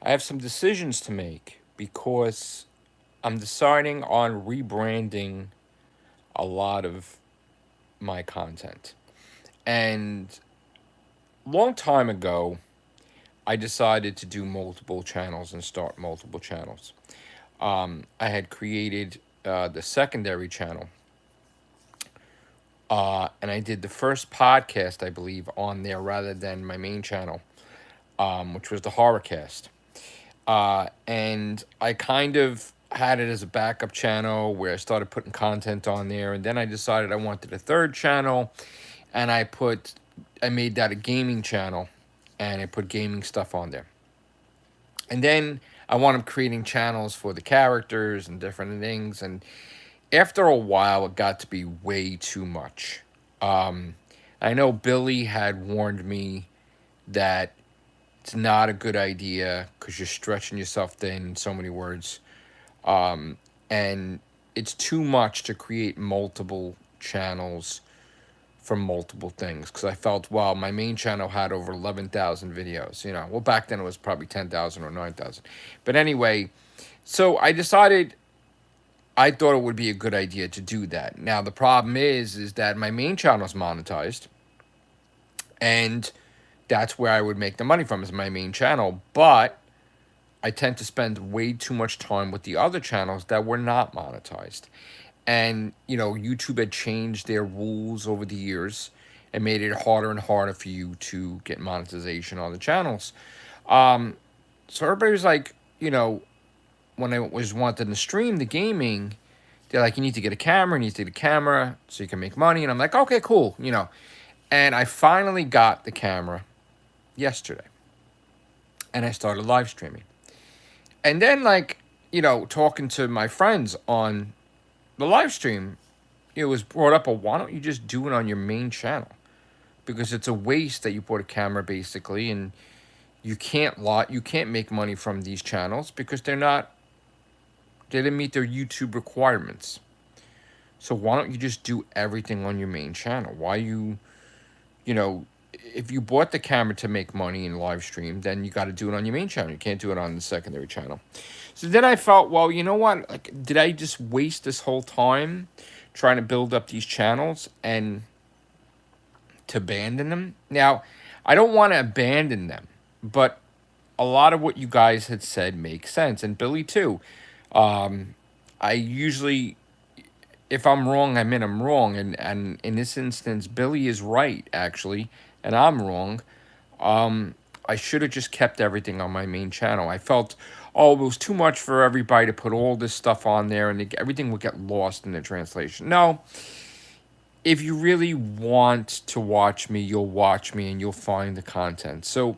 I have some decisions to make because I'm deciding on rebranding a lot of my content. And long time ago, I decided to do multiple channels and start multiple channels. I had created the secondary channel, and I did the first podcast, I believe, on there rather than my main channel, which was the Horrorcast. And I kind of had it as a backup channel where I started putting content on there, and then I decided I wanted a third channel, and I made that a gaming channel, and I put gaming stuff on there. And then I wound up creating channels for the characters and different things, and after a while, it got to be way too much. Um, I know Billy had warned me that it's not a good idea because you're stretching yourself thin in so many words. And it's too much to create multiple channels for multiple things because I felt, well, my main channel had over 11,000 videos. Well, back then it was probably 10,000 or 9,000. But anyway, so I thought it would be a good idea to do that. Now, the problem is that my main channel is monetized, and that's where I would make the money from is my main channel. But I tend to spend way too much time with the other channels that were not monetized. And, YouTube had changed their rules over the years and made it harder and harder for you to get monetization on the channels. So everybody was like, when I was wanting to stream the gaming, they're like, you need to get a camera, you need to get a camera so you can make money. And I'm like, okay, cool. And I finally got the camera yesterday and I started live streaming. And then, like, talking to my friends on the live stream, it was brought up, well, why don't you just do it on your main channel? Because it's a waste that you bought a camera basically, and you can't make money from these channels because they didn't meet their YouTube requirements. So why don't you just do everything on your main channel? Why you know, if you bought the camera to make money in live stream, then you got to do it on your main channel. You can't do it on the secondary channel. So then I felt, well, you know what? Like, did I just waste this whole time trying to build up these channels and to abandon them? Now, I don't want to abandon them, but a lot of what you guys had said makes sense, and Billy too. Um, I usually, if I'm wrong, I mean I'm wrong, and in this instance, Billy is right actually, and I'm wrong. I should have just kept everything on my main channel. I felt, oh, it was too much for everybody to put all this stuff on there, and everything would get lost in the translation. No, if you really want to watch me, you'll watch me, and you'll find the content. So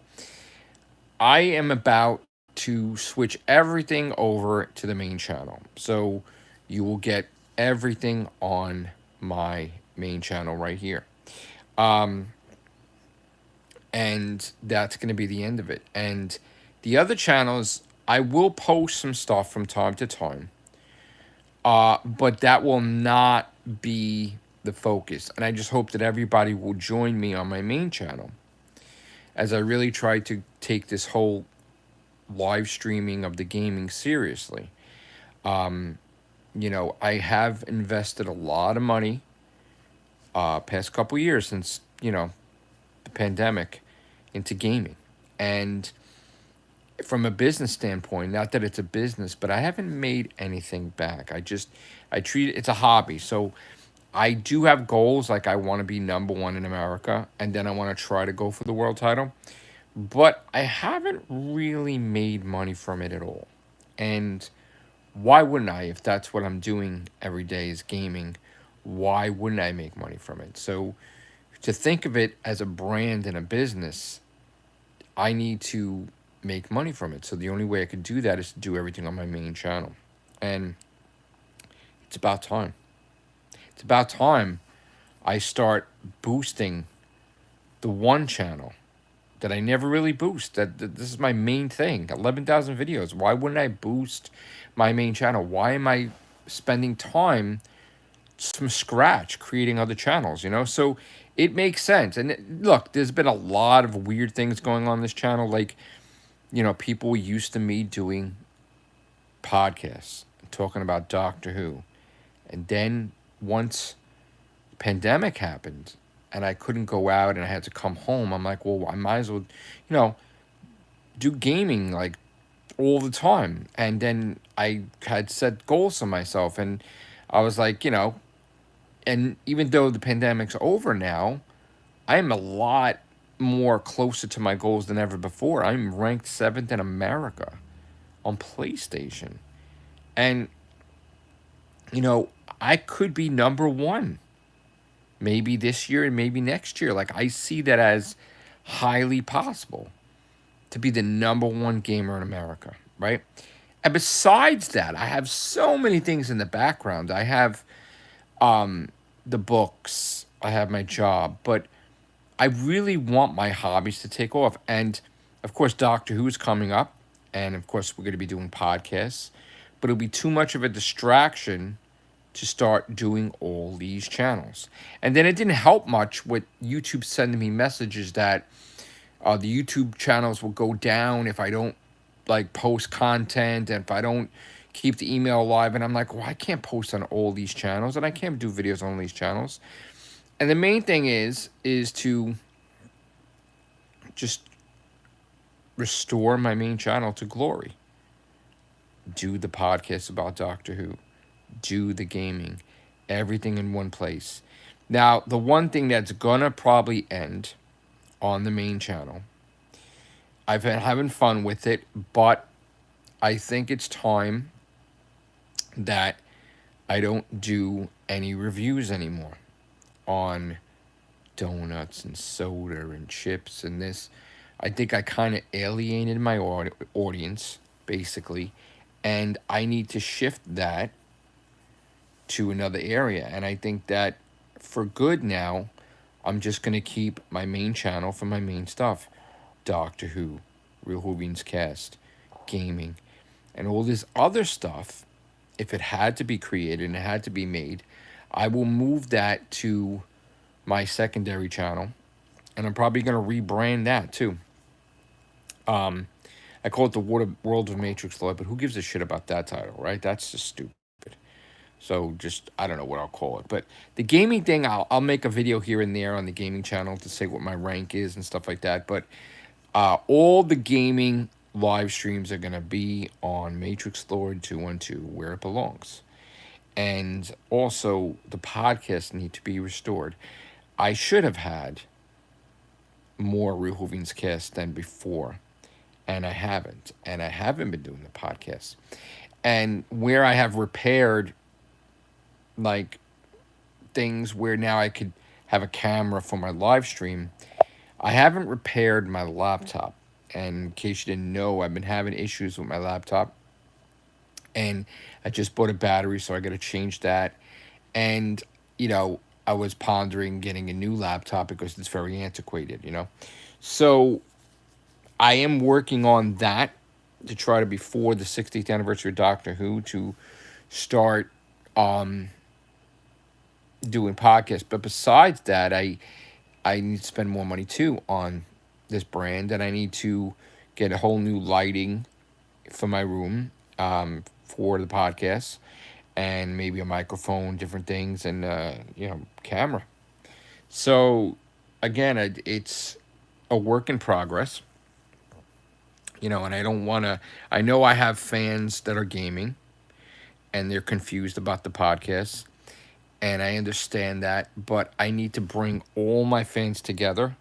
I am about to switch everything over to the main channel. So you will get everything on my main channel right here. Um, and that's going to be the end of it. And the other channels, I will post some stuff from time to time, but that will not be the focus. And I just hope that everybody will join me on my main channel as I really try to take this whole live streaming of the gaming seriously. Um, I have invested a lot of money past couple years since, the pandemic into gaming. And from a business standpoint, not that it's a business, but I haven't made anything back. I treat it's a hobby. So I do have goals, like I want to be number one in America, and then I want to try to go for the world title. But I haven't really made money from it at all. And why wouldn't I? If that's what I'm doing every day is gaming, why wouldn't I make money from it? So to think of it as a brand and a business, I need to make money from it. So the only way I could do that is to do everything on my main channel. And it's about time. It's about time I start boosting the one channel that I never really boost. That this is my main thing. 11,000 videos. Why wouldn't I boost my main channel? Why am I spending time from scratch creating other channels? So it makes sense. And look, there's been a lot of weird things going on this channel. Like, people were used to me doing podcasts, talking about Doctor Who. And then once the pandemic happened and I couldn't go out and I had to come home, I'm like, well, I might as well, do gaming like all the time. And then I had set goals for myself. And I was like, and even though the pandemic's over now, I am a lot more closer to my goals than ever before. I'm ranked seventh in America on PlayStation. And, you know, I could be number one maybe this year and maybe next year. Like, I see that as highly possible to be the number one gamer in America, right? And besides that, I have so many things in the background. I have the books, I have my job, but I really want my hobbies to take off. And of course, Doctor Who is coming up. And of course, we're going to be doing podcasts. But it'll be too much of a distraction to start doing all these channels. And then it didn't help much with YouTube sending me messages that the YouTube channels will go down if I don't like post content and if I don't keep the email alive. And I'm like, well, I can't post on all these channels and I can't do videos on all these channels. And the main thing is to just restore my main channel to glory. Do the podcast about Doctor Who. Do the gaming. Everything in one place. Now, the one thing that's gonna probably end on the main channel, I've been having fun with it, but I think it's time that I don't do any reviews anymore on donuts and soda and chips and this. I think I kind of alienated my audience, basically, and I need to shift that to another area. And I think that for good now, I'm just going to keep my main channel for my main stuff. Doctor Who, Real Whovians Cast, gaming, and all this other stuff. If it had to be created and it had to be made, I will move that to my secondary channel, and I'm probably going to rebrand that too. I call it the World of Matrixlord, but who gives a shit about that title, right? That's just stupid. So just, I don't know what I'll call it. But the gaming thing, I'll make a video here and there on the gaming channel to say what my rank is and stuff like that. But all the gaming live streams are going to be on Matrixlord212, where it belongs. And also, the podcasts need to be restored. I should have had more Real Whovians Cast than before. And I haven't. And I haven't been doing the podcast. And where I have repaired, like, things where now I could have a camera for my live stream, I haven't repaired my laptop. And in case you didn't know, I've been having issues with my laptop. And I just bought a battery, so I got to change that. And, I was pondering getting a new laptop because it's very antiquated. So I am working on that to try to, before the 60th anniversary of Doctor Who, to start doing podcasts. But besides that, I need to spend more money too on this brand, and I need to get a whole new lighting for my room for the podcast, and maybe a microphone, different things, and camera. So again, it's a work in progress. And I don't want to. I know I have fans that are gaming, and they're confused about the podcast, and I understand that, but I need to bring all my fans together,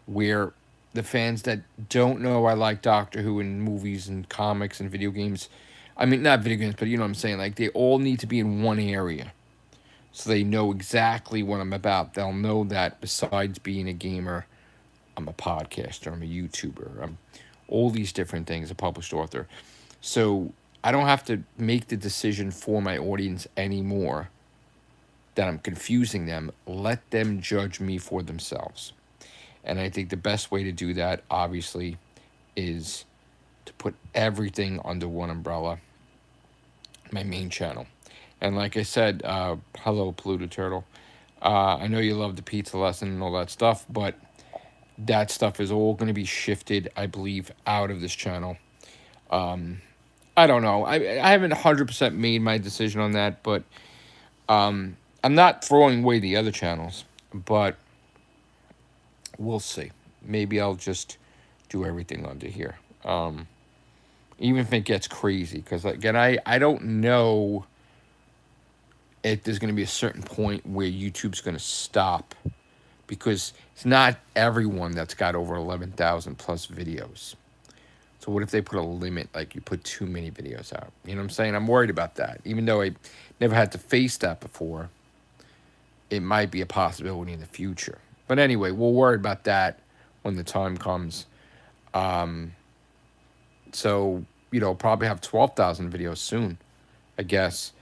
where the fans that don't know I like Doctor Who and movies and comics and video games, I mean, not video games, but you know what I'm saying, like, they all need to be in one area, so they know exactly what I'm about. They'll know that besides being a gamer, I'm a podcaster, I'm a YouTuber, I'm all these different things, a published author. So I don't have to make the decision for my audience anymore that I'm confusing them. Let them judge me for themselves. And I think the best way to do that, obviously, is to put everything under one umbrella, my main channel. And like I said, hello, Polluted Turtle. I know you love the pizza lesson and all that stuff, but that stuff is all going to be shifted, I believe, out of this channel. I don't know. I haven't 100% made my decision on that, but I'm not throwing away the other channels, but we'll see. Maybe I'll just do everything under here. Even if it gets crazy, because again, I don't know if there's going to be a certain point where YouTube's going to stop, because it's not everyone that's got over 11,000 plus videos. So what if they put a limit, like you put too many videos out? You know what I'm saying? I'm worried about that. Even though I never had to face that before, it might be a possibility in the future. But anyway, we'll worry about that when the time comes. So, probably have 12,000 videos soon, I guess.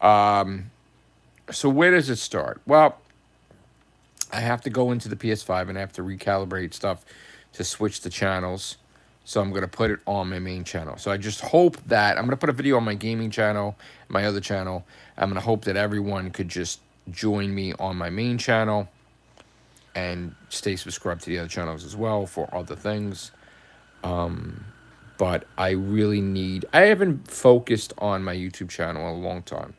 So where does it start? Well, I have to go into the PS5 and I have to recalibrate stuff to switch the channels. So I'm going to put it on my main channel. So I just hope that I'm going to put a video on my gaming channel, my other channel. I'm going to hope that everyone could just join me on my main channel and stay subscribed to the other channels as well for other things. But I haven't focused on my YouTube channel in a long time.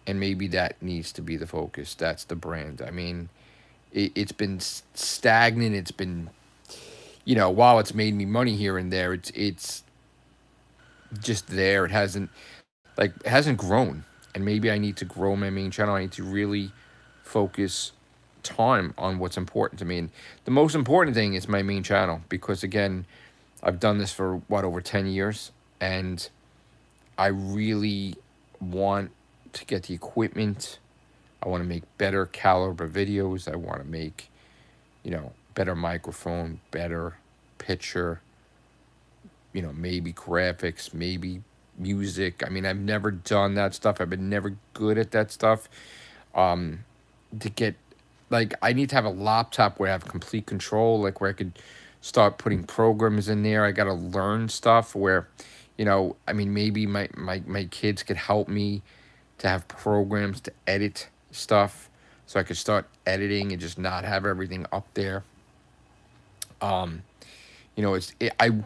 And maybe that needs to be the focus. That's the brand. I mean, it's been stagnant. It's been, while it's made me money here and there, it's just there. It hasn't grown. And maybe I need to grow my main channel. I need to really focus time on what's important to me. And the most important thing is my main channel, because again, I've done this for over 10 years, and I really want to get the equipment. I want to make better caliber videos. I want to make, better microphone, better picture, maybe graphics, maybe music. I mean, I've never done that stuff. I've been never good at that stuff. To get, I need to have a laptop where I have complete control, where I could start putting programs in there. I got to learn stuff where, I mean, maybe my kids could help me to have programs to edit stuff, so I could start editing and just not have everything up there. I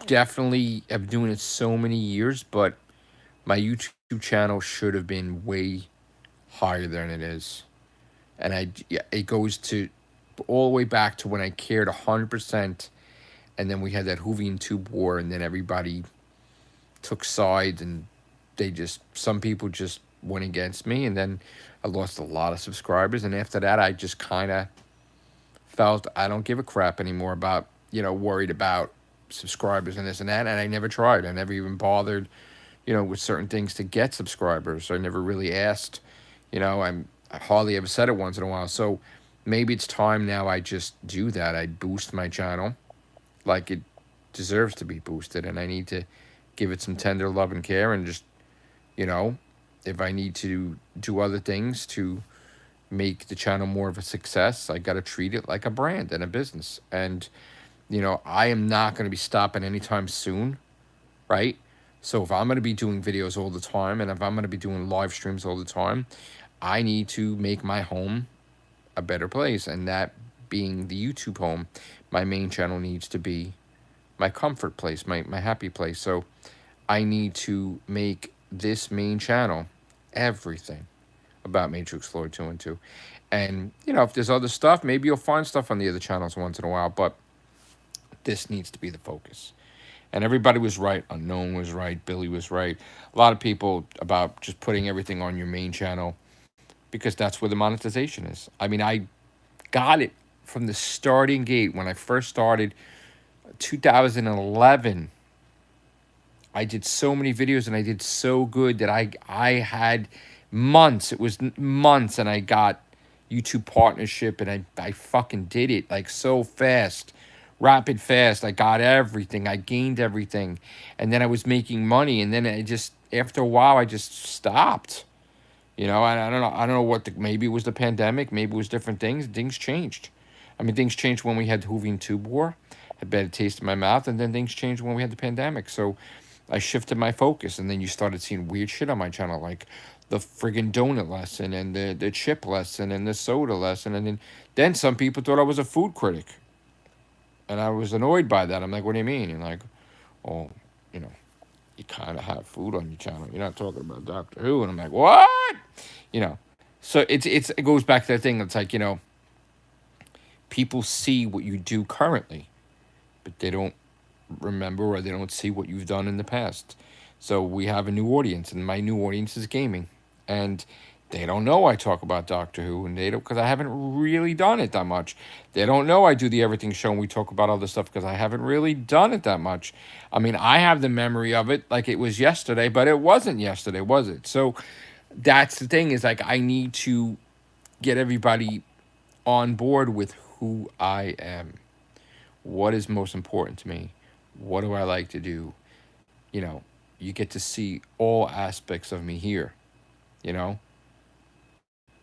definitely have doing it so many years, but my YouTube channel should have been way higher than it is. And it goes to all the way back to when I cared 100%, and then we had that Hoovian Tube war, and then everybody took sides, and some people just went against me, and then I lost a lot of subscribers, and after that, I just kind of felt I don't give a crap anymore about, worried about subscribers and this and that, and I never tried. I never even bothered, with certain things to get subscribers. I never really asked, I hardly ever said it once in a while. So maybe it's time now I just do that. I boost my channel like it deserves to be boosted, and I need to give it some tender love and care, and just, if I need to do other things to make the channel more of a success, I got to treat it like a brand and a business. And, I am not going to be stopping anytime soon, right? So if I'm going to be doing videos all the time, and if I'm going to be doing live streams all the time, I need to make my home a better place. And that being the YouTube home, my main channel needs to be my comfort place, my happy place. So I need to make this main channel everything about Matrixlord212. And, if there's other stuff, maybe you'll find stuff on the other channels once in a while, but this needs to be the focus. And everybody was right. Unknown was right. Billy was right. A lot of people about just putting everything on your main channel, because that's where the monetization is. I mean, I got it from the starting gate when I first started, 2011. I did so many videos, and I did so good that I had months. It was months, and I got YouTube partnership, and I fucking did it so fast. Rapid fast. I got everything. I gained everything. And then I was making money, and then after a while I just stopped. I don't know maybe it was the pandemic, maybe it was different things. Things changed. I mean, things changed when we had the Hoovian Tube war. I had bad taste in my mouth, and then things changed when we had the pandemic. So I shifted my focus, and then you started seeing weird shit on my channel, like the friggin' donut lesson, and the chip lesson, and the soda lesson, and then some people thought I was a food critic. And I was annoyed by that. I'm like, what do you mean? And like, oh, you know, you kind of have food on your channel. You're not talking about Doctor Who. And I'm like, what? You know, so it goes back to that thing. It's like, people see what you do currently, but they don't remember or they don't see what you've done in the past. So we have a new audience, and my new audience is gaming, and they don't know I talk about Doctor Who, and they don't, because I haven't really done it that much. They don't know I do the Everything Show and we talk about other stuff because I haven't really done it that much. I mean, I have the memory of it like it was yesterday, but it wasn't yesterday, was it? So that's the thing, is like I need to get everybody on board with who I am. What is most important to me? What do I like to do? You know, you get to see all aspects of me here. You know,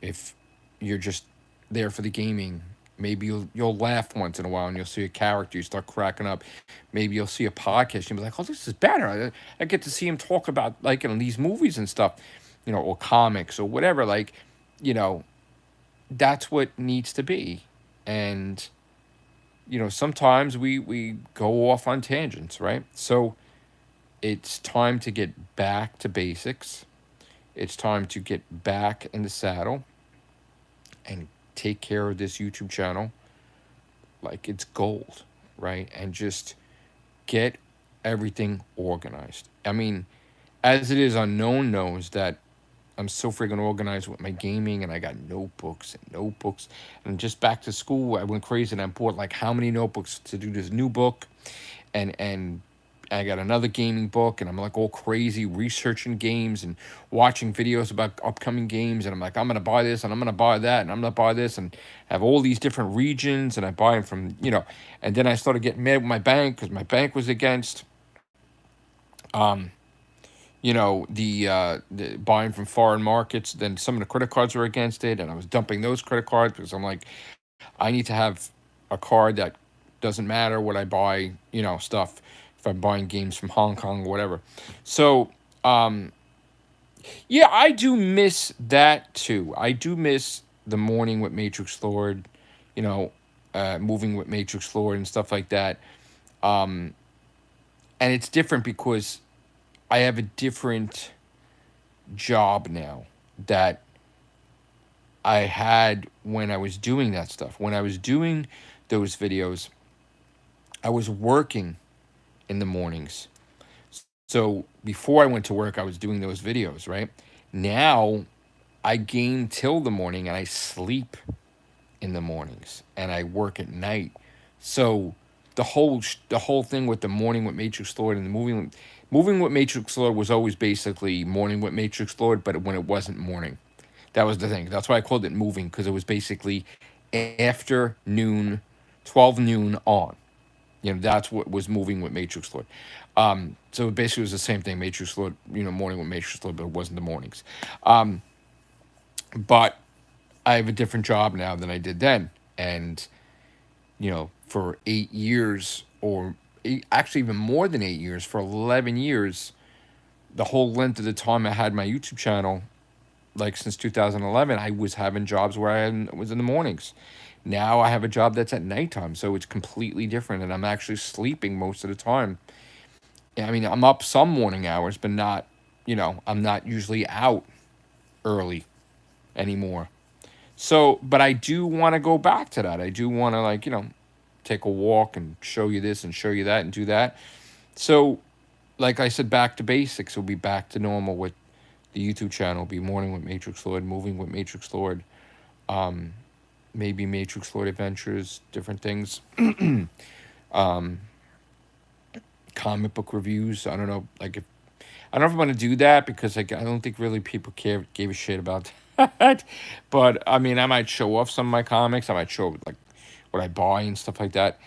if you're just there for the gaming, maybe you'll laugh once in a while and you'll see a character, you start cracking up. Maybe you'll see a podcast, you'll be like, oh, this is better. I get to see him talk about like these movies and stuff, or comics or whatever. Like, you know, that's what needs to be. And sometimes we go off on tangents, right? So it's time to get back to basics. It's time to get back in the saddle and take care of this YouTube channel like it's gold, right? And just get everything organized. I mean, as it is, Unknown knows that I'm so freaking organized with my gaming, and I got notebooks and notebooks. And just back to school, I went crazy and I bought like how many notebooks to do this new book, and I got another gaming book, and I'm like all crazy researching games and watching videos about upcoming games, and I'm like, I'm gonna buy this and I'm gonna buy that and I'm gonna buy this, and have all these different regions, and I buy them from and then I started getting mad with my bank because my bank was against um the buying from foreign markets. Then some of the credit cards were against it, and I was dumping those credit cards because I'm like, I need to have a card that doesn't matter what I buy, stuff, if I'm buying games from Hong Kong or whatever. So yeah, I do miss that too. I do miss the morning with Matrixlord, you know moving with Matrixlord and stuff like that. um and it's different because I have a different job now that I had when I was doing that stuff. When I was doing those videos, I was working in the mornings. So before I went to work, I was doing those videos, right? Now I game till the morning and I sleep in the mornings and I work at night. So the whole thing with the morning with Matrixlord and the moving with Matrixlord was always basically morning with Matrixlord, but when it wasn't morning. That was the thing. That's why I called it moving, because it was basically after noon, 12 noon on. That's what was moving with Matrixlord. So basically it was the same thing, Matrixlord, morning with Matrixlord, but it wasn't the mornings. Um, but I have a different job now than I did then. And, for 8 years, or actually even more than 8 years, for 11 years, the whole length of the time I had my YouTube channel, like since 2011, I was having jobs where was in the mornings. Now I have a job that's at nighttime, so it's completely different, and I'm actually sleeping most of the time. I mean, I'm up some morning hours, but not, I'm not usually out early anymore. So, but I do want to go back to that. I do want to, like, take a walk and show you this and show you that and do that. So, like I said, back to basics. We'll be back to normal with the YouTube channel. Be morning with Matrixlord, moving with Matrixlord, um, maybe Matrixlord Adventures, different things. um, Comic book reviews. I don't know, like I don't know if I want to do that because like I don't think really people gave a shit about that. But I mean, I might show off some of my comics. I might show like what I buy and stuff like that.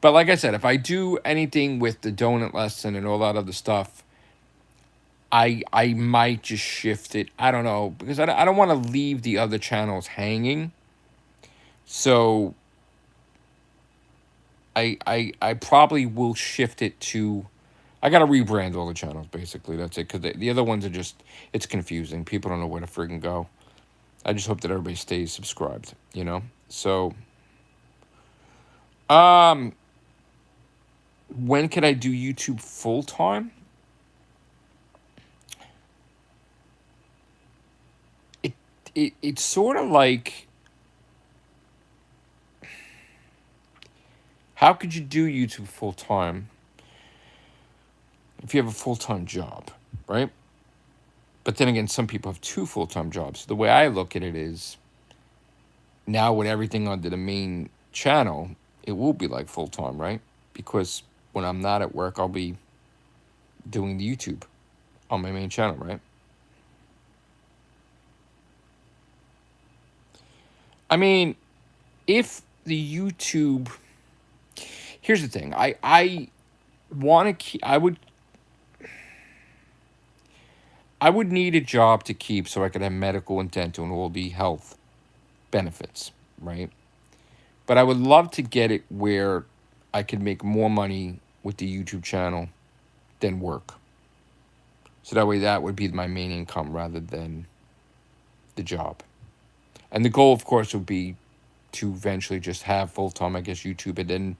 But like I said, if I do anything with the donut lesson and all that other stuff, I might just shift it. I don't know, because I don't want to leave the other channels hanging. So I probably will shift it to. I gotta rebrand all the channels, basically. That's it, because the other ones are just, it's confusing. People don't know where to friggin' go. I just hope that everybody stays subscribed. So, when could I do YouTube full time? It, it's sort of like, how could you do YouTube full time if you have a full time job, right? But then again, some people have two full time jobs. The way I look at it is, now with everything under the main channel, it will be like full time, right? Because when I'm not at work, I'll be doing the YouTube on my main channel, right? I mean, if the YouTube, here's the thing, I want to keep, I would need a job to keep so I could have medical and dental and all the health benefits, right? But I would love to get it where I could make more money with the YouTube channel than work. So that way, that would be my main income rather than the job. And the goal, of course, would be to eventually just have full time, I guess, YouTube. And then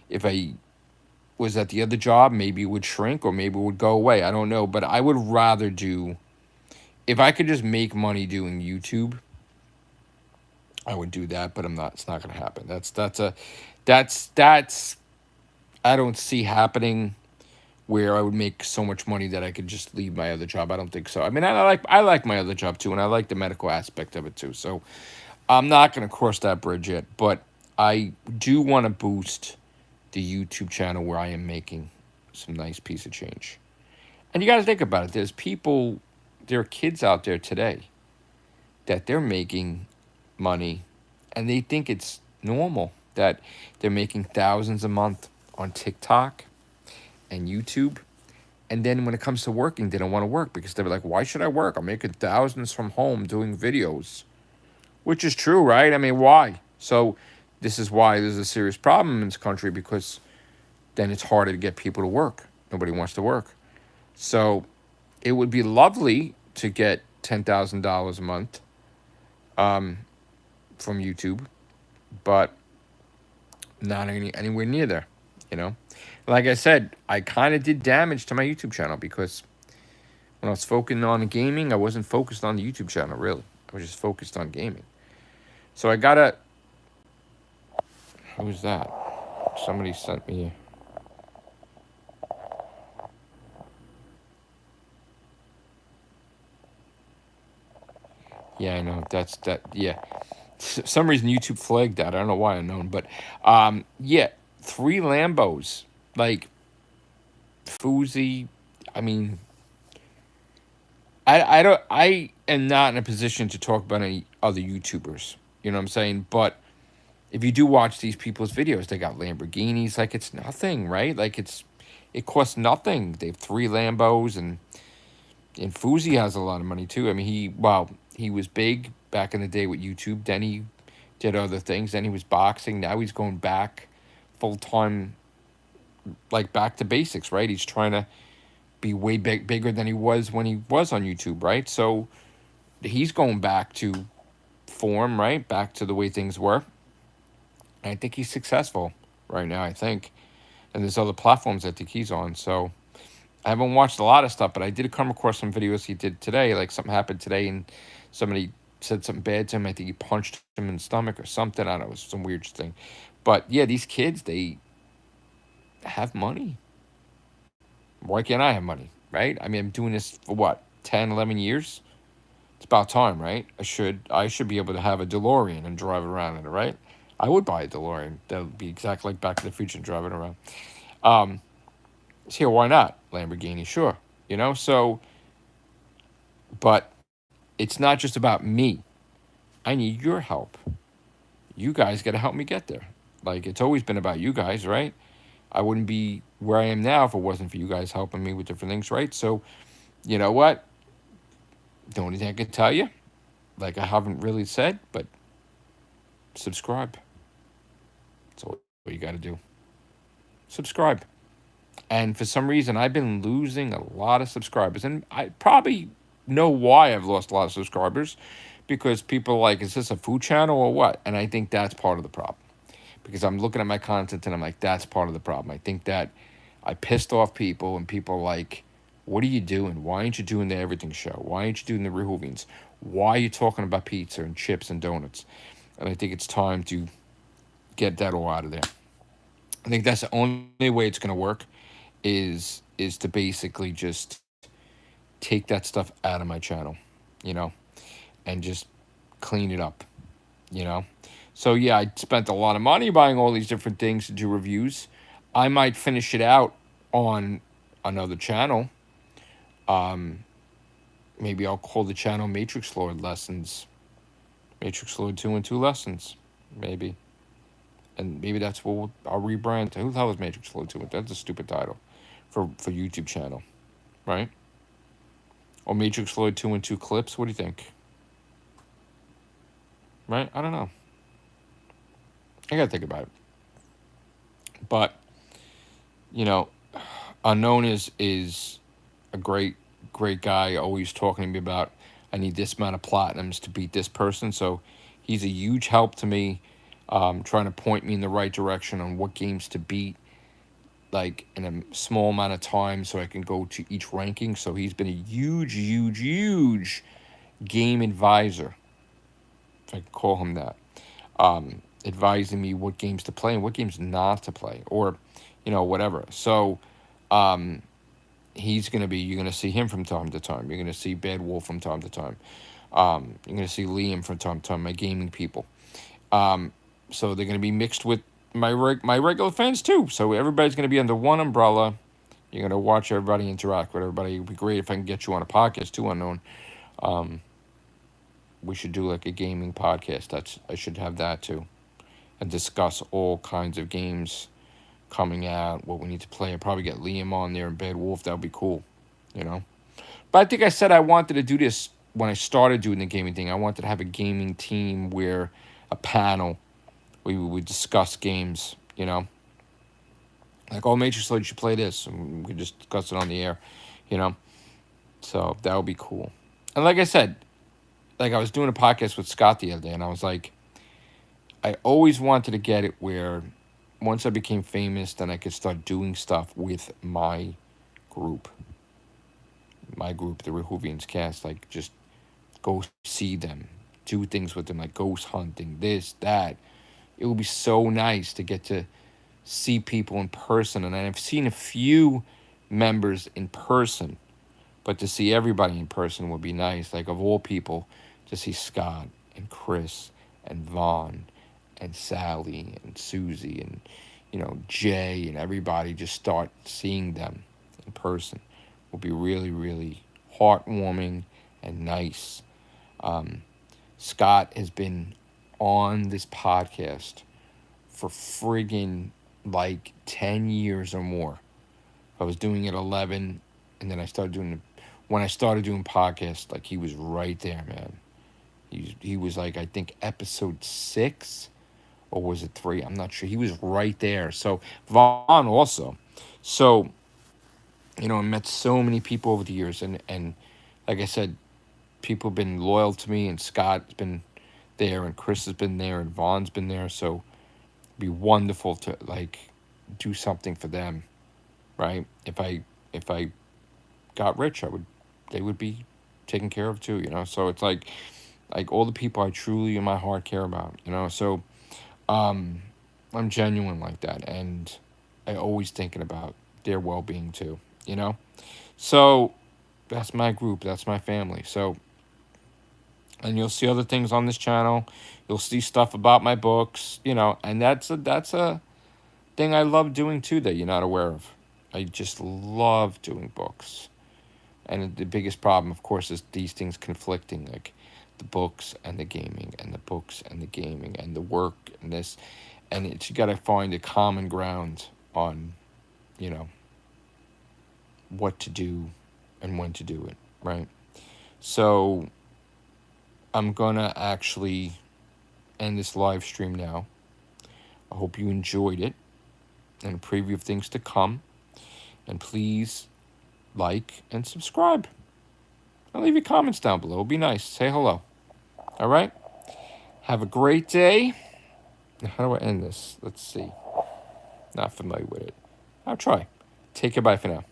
if I was at the other job, maybe it would shrink or maybe it would go away. I don't know. But I would rather do, if I could just make money doing YouTube, I would do that. But I'm not. It's not going to happen. That's I don't see happening where I would make so much money that I could just leave my other job. I don't think so. I mean, I like my other job too, and I like the medical aspect of it too. So I'm not going to cross that bridge yet, but I do want to boost the YouTube channel where I am making some nice piece of change. And you got to think about it. There are kids out there today that they're making money, and they think it's normal that they're making thousands a month on TikTok and YouTube. And then when it comes to working, they don't want to work because they're like, why should I work? I'm making thousands from home doing videos, which is true, right? I mean, why? So this is why there's a serious problem in this country, because then it's harder to get people to work. Nobody wants to work. So it would be lovely to get $10,000 a month from YouTube, but not anywhere near there, you know? Like I said, I kind of did damage to my YouTube channel because when I was focusing on gaming, I wasn't focused on the YouTube channel, really. I was just focused on gaming. So I gotta... Who's that? Somebody sent me... Yeah, I know. Yeah. Some reason YouTube flagged that. I don't know why, unknown. But, yeah. 3 Lambos. Like, Fuzi. I mean... I am not in a position to talk about any other YouTubers. You know what I'm saying? But if you do watch these people's videos, they got Lamborghinis. Like, it's nothing, right? Like, it costs nothing. They have 3 Lambos, and Fuzi has a lot of money too. I mean, he was big back in the day with YouTube. Then he did other things. Then he was boxing. Now he's going back full time, like back to basics, right? He's trying to be way bigger than he was when he was on YouTube, right? So he's going back to form, right? Back to the way things were. And I think he's successful right now, I think. And there's other platforms I think he's on. So I haven't watched a lot of stuff, but I did come across some videos he did today. Like, something happened today and somebody said something bad to him. I think he punched him in the stomach or something. I don't know. It was some weird thing. But yeah, these kids, they have money. Why can't I have money, right? I mean, I'm doing this for what, 10, 11 years? It's about time, right? I should be able to have a DeLorean and drive around in it, right? I would buy a DeLorean. That would be exactly like Back to the Future, driving around. So why not? Lamborghini, sure. You know, so, but it's not just about me. I need your help. You guys got to help me get there. Like, it's always been about you guys, right? I wouldn't be where I am now if it wasn't for you guys helping me with different things, right? So, you know what? The only thing I could tell you, like I haven't really said, but subscribe. That's all you got to do. Subscribe. And for some reason, I've been losing a lot of subscribers. And I probably know why I've lost a lot of subscribers. Because people are like, is this a food channel or what? And I think that's part of the problem. Because I'm looking at my content and I'm like, that's part of the problem. I think that I pissed off people, and people are like, what are you doing? Why aren't you doing the everything show? Why aren't you doing the Rehoovians? Why are you talking about pizza and chips and donuts? And I think it's time to get that all out of there. I think that's the only way it's going to work is to basically just take that stuff out of my channel, you know, and just clean it up, you know. So yeah, I spent a lot of money buying all these different things to do reviews. I might finish it out on another channel. Um, Maybe I'll call the channel Matrixlord Lessons, Matrixlord212 Lessons, maybe, and maybe that's what I'll rebrand. Who the hell is Matrixlord2? That's a stupid title for YouTube channel, right? Or Matrixlord212 Clips. What do you think? Right? I don't know. I gotta think about it. But you know, Unknown is a great guy. Always talking to me about I need this amount of platinums to beat this person. So he's a huge help to me, trying to point me in the right direction on what games to beat, like in a small amount of time, so I can go to each ranking. So he's been a huge game advisor, if I can call him that, advising me what games to play and what games not to play, or whatever. So he's going to be, you're going to see him from time to time. You're going to see Bad Wolf from time to time. You're going to see Liam from time to time, my gaming people. So they're going to be mixed with my regular fans too. So everybody's going to be under one umbrella. You're going to watch everybody interact with everybody. It would be great if I can get you on a podcast too, Unknown. We should do like a gaming podcast. I should have that too, and discuss all kinds of games coming out, what we need to play. I'll probably get Liam on there and Bad Wolf. That would be cool, you know. But I think I said I wanted to do this when I started doing the gaming thing. I wanted to have a gaming team where a panel, we would discuss games, you know. Like, oh, Matrixlord, you should play this. And we could just discuss it on the air, you know. So that would be cool. And like I said, like I was doing a podcast with Scott the other day, and I was like, I always wanted to get it where once I became famous, then I could start doing stuff with my group. My group, the Rehoovians cast, like just go see them, do things with them, like ghost hunting, this, that. It would be so nice to get to see people in person. And I've seen a few members in person, but to see everybody in person would be nice. Like, of all people, to see Scott and Chris and Vaughn and Sally and Susie and, Jay and everybody, just start seeing them in person would be really, really heartwarming and nice. Scott has been on this podcast for friggin' like 10 years or more. I was doing it 11, and then I started doing when I started doing podcasts, like he was right there, man. He was like, I think episode 6, or was it 3? I'm not sure. He was right there. So Vaughn also. So, I met so many people over the years, and like I said, people have been loyal to me, and Scott's been there, and Chris has been there, and Vaughn's been there. So it'd be wonderful to like do something for them, right? If I got rich, they would be taken care of too, So it's like all the people I truly in my heart care about, So I'm genuine like that, and I always thinking about their well-being too, So that's my group, that's my family. So, and you'll see other things on this channel. You'll see stuff about my books, and that's a thing I love doing too that you're not aware of. I just love doing books. And the biggest problem, of course, is these things conflicting, like the books and the gaming, and the books and the gaming, and the work and this. And you got to find a common ground on, what to do and when to do it, right? So I'm going to actually end this live stream now. I hope you enjoyed it, and a preview of things to come. And please like and subscribe. And leave your comments down below. It'll be nice. Say hello. All right? Have a great day. How do I end this? Let's see. Not familiar with it. I'll try. Take care. Bye for now.